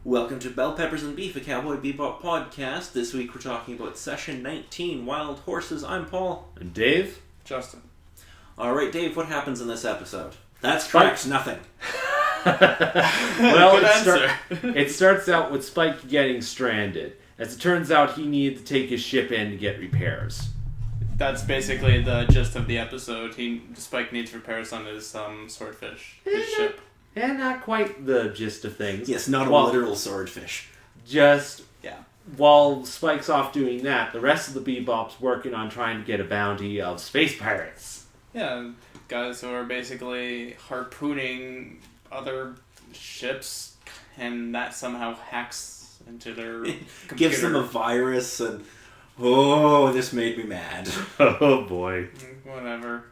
Welcome to Bell Peppers and Beef, a Cowboy Bebop podcast. This week we're talking about Session 19, Wild Horses. I'm Paul. And Dave. Justin. Alright, Dave, what happens in this episode? That's correct, nothing. Well, it starts out with Spike getting stranded. As it turns out, he needed to take his ship in to get repairs. That's basically the gist of the episode. Spike needs repairs on his swordfish, his ship. And not quite the gist of things. Yes, not a literal swordfish. Just, while Spike's off doing that, the rest of the Bebop's working on trying to get a bounty of space pirates. Yeah, guys who are basically harpooning other ships, and that somehow hacks into their computer. Gives them a virus, and this made me mad. Oh boy. Whatever.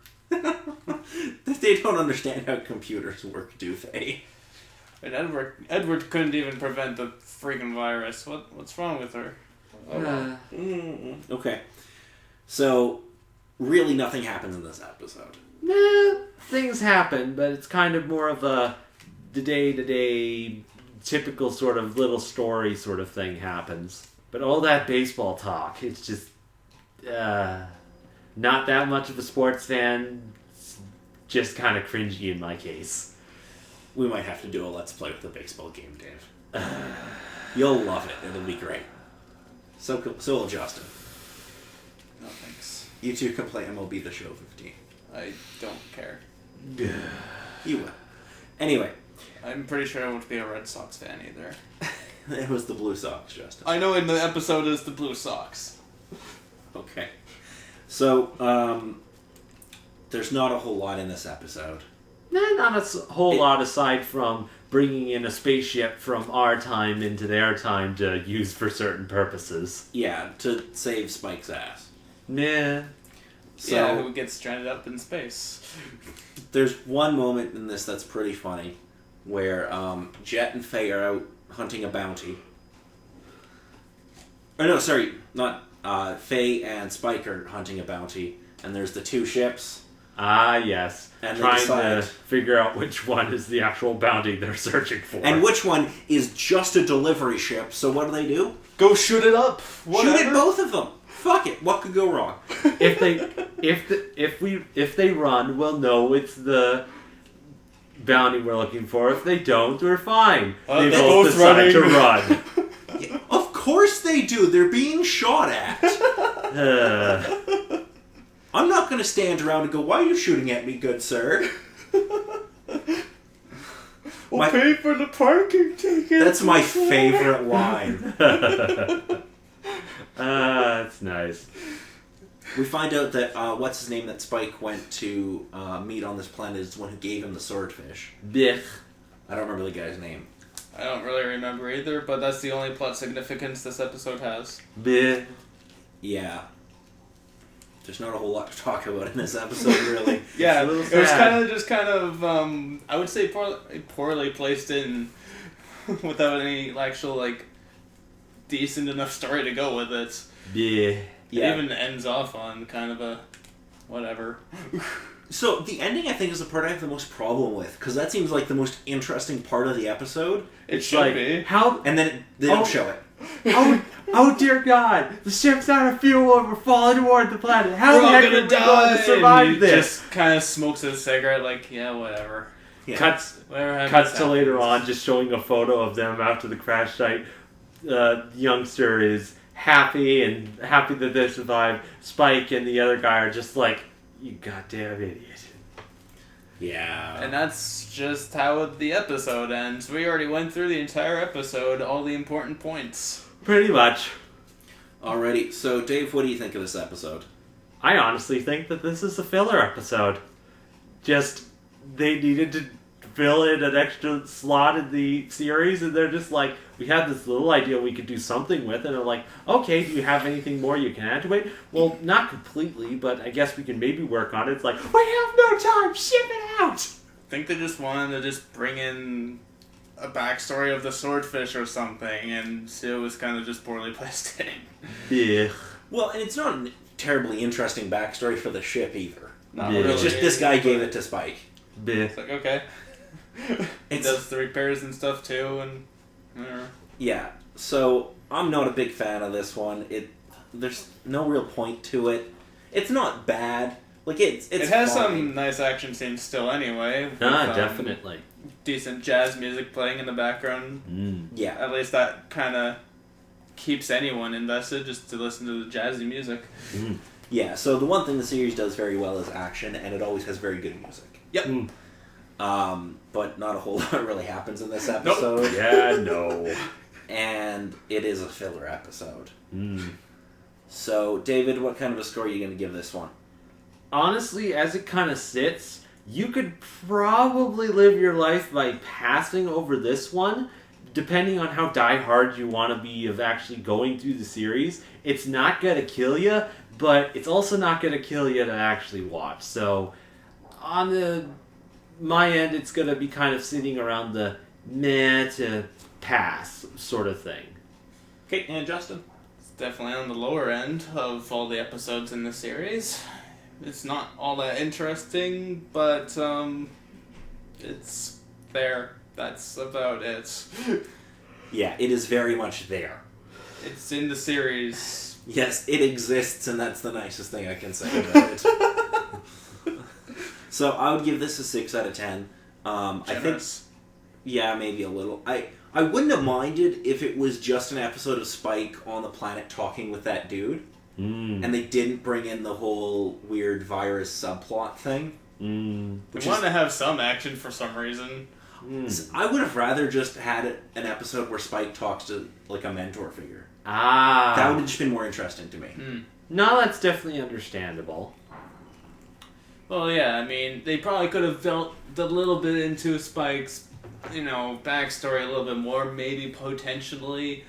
They don't understand how computers work, do they? And Edward couldn't even prevent the freaking virus. What's wrong with her? Okay. So, really nothing happens in this episode. Things happen, but it's kind of more of a day-to-day, typical sort of little story sort of thing happens. But all that baseball talk, it's just, not that much of a sports fan, just kind of cringy in my case. We might have to do a Let's Play with the baseball game, Dave. You'll love it. It'll be great. So will Justin. No thanks. You two can play MLB The Show 15. I don't care. You will. Anyway. I'm pretty sure I won't be a Red Sox fan either. It was the Blue Sox, Justin. I know in the episode it's the Blue Sox. Okay. So, there's not a whole lot in this episode. Not a whole lot aside from bringing in a spaceship from our time into their time to use for certain purposes. Yeah, to save Spike's ass. Nah. So, who gets stranded up in space. There's one moment in this that's pretty funny, where Jet and Faye are out hunting a bounty. Or no, sorry, not Faye and Spike are hunting a bounty, and there's the two ships. Ah, yes. And trying to figure out which one is the actual bounty they're searching for. And which one is just a delivery ship, so what do? Go shoot it up! Whatever. Shoot at both of them! Fuck it, what could go wrong? If they run, we'll know it's the bounty we're looking for. If they don't, we're fine. They both decide to run. Yeah, of course they do. They're being shot at. I'm not going to stand around and go, "Why are you shooting at me, good sir?" We'll pay for the parking ticket. That's my favorite line. That's nice. We find out that what's his name that Spike went to meet on this planet is the one who gave him the swordfish. Blech. I don't remember the guy's name. I don't really remember either, but that's the only plot significance this episode has. Blech. Yeah. There's not a whole lot to talk about in this episode, really. Yeah, it was kind of I would say poorly placed in without any actual, decent enough story to go with it. Yeah. It even ends off on kind of a whatever. So, the ending, I think, is the part I have the most problem with, because that seems like the most interesting part of the episode. It should be. How? And then they don't show it. Oh dear God! The ship's out of fuel and we're falling toward the planet. How the heck are we going to survive this? Just kind of smokes a cigarette, whatever. Yeah. Cuts to later on, just showing a photo of them after the crash site. Youngster is happy that they survived. Spike and the other guy are just like, you goddamn idiot. Yeah. And that's just how the episode ends. We already went through the entire episode, all the important points. Pretty much. Alrighty, so Dave, what do you think of this episode? I honestly think that this is a filler episode. Just, they needed to fill in an extra slot in the series, and they're just like, we had this little idea we could do something with, and they're like, okay, do you have anything more you can add to it? Well, not completely, but I guess we can maybe work on it. It's like, we have no time, ship it out! I think they just wanted to just bring in a backstory of the swordfish or something, and it was kind of just poorly placed in. Yeah. Well, and it's not a terribly interesting backstory for the ship either. Not really. It's just this guy gave it to Spike. Yeah. It's like, okay. It does the repairs and stuff too, and Yeah, so I'm not a big fan of this one. There's no real point to it. It's not bad. Like it has fine. some nice action scenes still, anyway. With, Definitely. Decent jazz music playing in the background. Yeah. At least that kind of keeps anyone invested, just to listen to the jazzy music. Yeah. So the one thing the series does very well is action, and it always has very good music. Yep. But not a whole lot really happens in this episode. Nope. Yeah, no. And it is a filler episode. So, David, what kind of a score are you going to give this one? Honestly, as it kind of sits, you could probably live your life by passing over this one, depending on how diehard you want to be of actually going through the series. It's not going to kill you, but it's also not going to kill you to actually watch. So, on my end, it's going to be kind of sitting around the meh to pass sort of thing. Okay, and Justin? It's definitely on the lower end of all the episodes in the series. It's not all that interesting, but it's there. That's about it. Yeah, it is very much there. It's in the series. Yes, it exists, and that's the nicest thing I can say about it. So I would give this a 6 out of 10. I think, Generous. yeah, maybe a little. I wouldn't have minded if it was just an episode of Spike on the planet talking with that dude, and they didn't bring in the whole weird virus subplot thing. We wanted to have some action for some reason. I would have rather just had an episode where Spike talks to like a mentor figure. That would have just been more interesting to me. No, that's definitely understandable. Well, yeah, I mean, they probably could have delved a little bit into Spike's, backstory a little bit more, maybe potentially.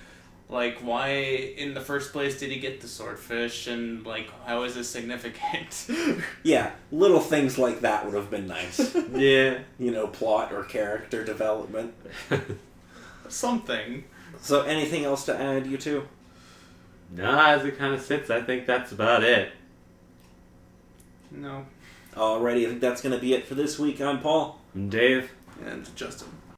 Like, why in the first place did he get the swordfish, and, like, how is this significant? Yeah, little things like that would have been nice. Yeah. Plot or character development. Something. So, anything else to add, you two? Nah, as it kind of sits, I think that's about it. No. Alrighty, I think that's going to be it for this week. I'm Paul. And Dave. And Justin.